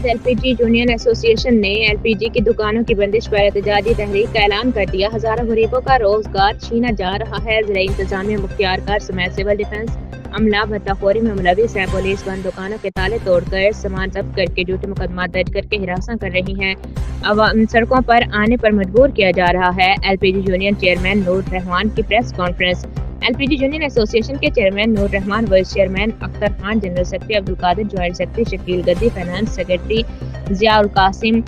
Hyderabad LPG union association ने LPG की दुकानों की बंदिश पर एहतजाजी तहरीक का ऐलान कर दिया। हजारों गरीबों का रोजगार छीना जा रहा है। जिला इंतजामिया, मुख्तियारकार समेत सिविल डिफेंस अमला भत्ताखोरी में मुलविस है। पुलिस बंद दुकानों के ताले तोड़कर सामान जब्त करके झूठे मुकदमा दर्ज करके हिरासत कर रही है। सड़कों पर आने पर मजबूर किया जा रहा है। LPG union chairman Noor Rahman की press conference. LPG union association के chairman Noor Rahman, vice chairman Akhtar Khan, general secretary Abdul Qadir, joint secretary Shakeel Gaddi, finance secretary Ziaul Qasim,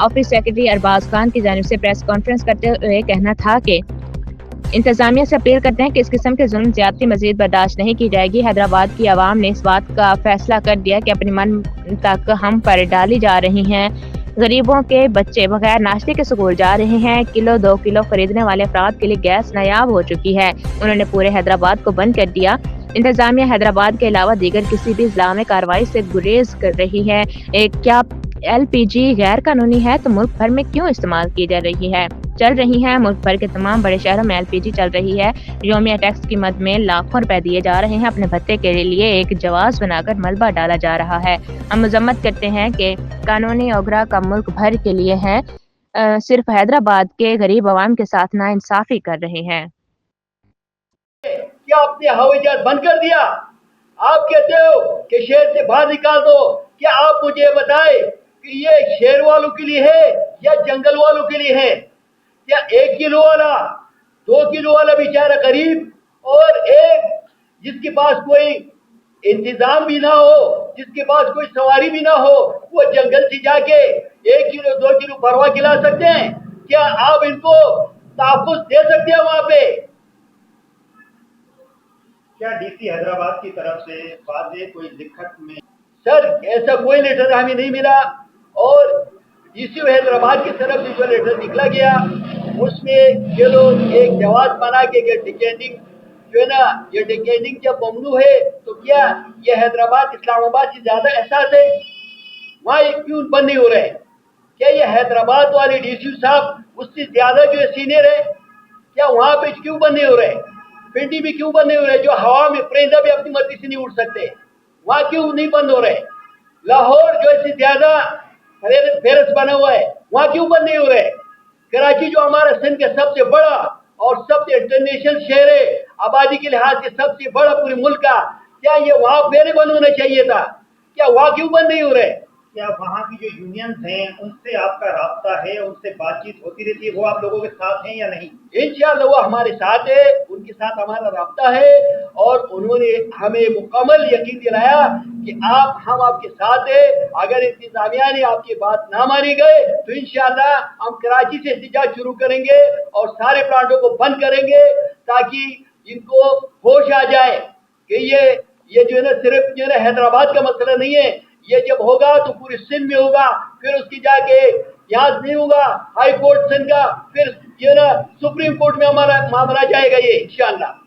office secretary Arbaz Khan की जानिब से प्रेस कॉन्फ्रेंस करते हुए कहना था कि इंतजामिया से अपील करते हैं कि इस किस्म के जुल्म ज्यादती मजीद बर्दाश्त नहीं की जाएगी। हैदराबाद की आवाम ने इस बात का फैसला कर दिया कि अपने मन तक हम पर डाली जा रही हैं। गरीबों के बच्चे बगैर नाश्ते के स्कूल जा रहे हैं। किलो 2 किलो खरीदने वाले अफराद के लिए गैस नायाब हो चुकी है। उन्होंने पूरे हैदराबाद को बंद कर दिया। इंतजामिया हैदराबाद के अलावा दीगर किसी भी जिला में कार्रवाई से गुरेज कर रही है। क्या एलपीजी गैर कानूनी है तो मुल्क भर में क्यों इस्तेमाल की जा रही है? चल रही है। मुल्क भर के तमाम बड़े शहरों में एलपीजी चल रही है। योमिया टैक्स की मद में लाखों रुपए दिए जा रहे हैं। अपने भत्ते के लिए एक जवाज बनाकर मलबा डाला जा रहा है। हम मजम्मत करते हैं कि कानूनी ओगरा का मुल्क भर के लिए है। सिर्फ हैदराबाद के गरीब आवाम के साथ नाइंसाफी कर रहे हैं। क्या आपने हवाई जहाज बंद कर दिया? आप कहते हो कि शहर से बाहर निकाल दो। क्या आप मुझे बताए कि ये शहर वालों के लिए है या जंगल वालों के लिए है? क्या 1 किलो वाला, 2 किलो वाला बेचारा गरीब और एक जिसके पास कोई इंतजाम भी ना हो, जिसके पास कोई सवारी भी ना हो, वो जंगल से जाके 1 किलो 2 किलो भरवा खिला सकते हैं? क्या आप इनको तहफ़्फ़ुज़ दे सकते हैं वहां पे? क्या डीसी हैदराबाद की तरफ से वाज़ेह कोई लिखत में? सर, ऐसा कोई लेटर हमें नहीं मिला और डीसी हैदराबाद की तरफ से जो लेटर निकला गया उसमें ये लोग एक जवाब बना के डिकेटिंग जो है ना, ये डिकेटिंग जब ममनू है तो क्या ये हैदराबाद इस्लामाबाद से ज्यादा एहसास है? वहाँ ये क्यों बंद नहीं हो रहे? क्या ये हैदराबाद वाले डीसी साहब उससे ज्यादा जो सीनियर है? क्या वहाँ पे क्यों बंद नहीं हो रहे? पिंडी भी क्यों बंद नहीं हो रहे? जो हवा में परिंदा भी अपनी मर्जी से नहीं उड़ सकते, वहाँ क्यों नहीं बंद हो रहे? लाहौर जो इससे ज्यादा फेरस बना हुआ है, वहाँ क्यों बंद नहीं हो रहे? कराची जो हमारा सिंध का सबसे बड़ा और सबसे इंटरनेशनल शहर है, आबादी के लिहाज से सबसे बड़ा पूरे मुल्क का, क्या ये वहाँ फेरे बंद होना चाहिए था? क्या वहाँ क्यों बंद नहीं हो रहे? क्या वहाँ की जो यूनियंस हैं उनसे आपका राब्ता है, उनसे बातचीत होती रहती है, वो आप लोगों के साथ हैं या नहीं? इंशाअल्लाह वो हमारे साथ है, उनके साथ हमारा राब्ता है और उन्होंने हमें मुकम्मल यकीन दिलाया कि हम आपके साथ हैं। अगर इंतजामिया ने आपकी बात ना मानी गए तो इंशाअल्लाह हम कराची से एहतजाज शुरू करेंगे और सारे प्लांटों को बंद करेंगे ताकि इनको होश आ जाए कि ये जो है ना सिर्फ जो है ना हैदराबाद का मसला नहीं है। ये जब होगा तो पूरे सिंध में होगा, फिर उसकी जाके यहाँ नहीं होगा हाई कोर्ट सिंध का, फिर ये ना सुप्रीम कोर्ट में हमारा मामला जाएगा ये इंशाअल्लाह।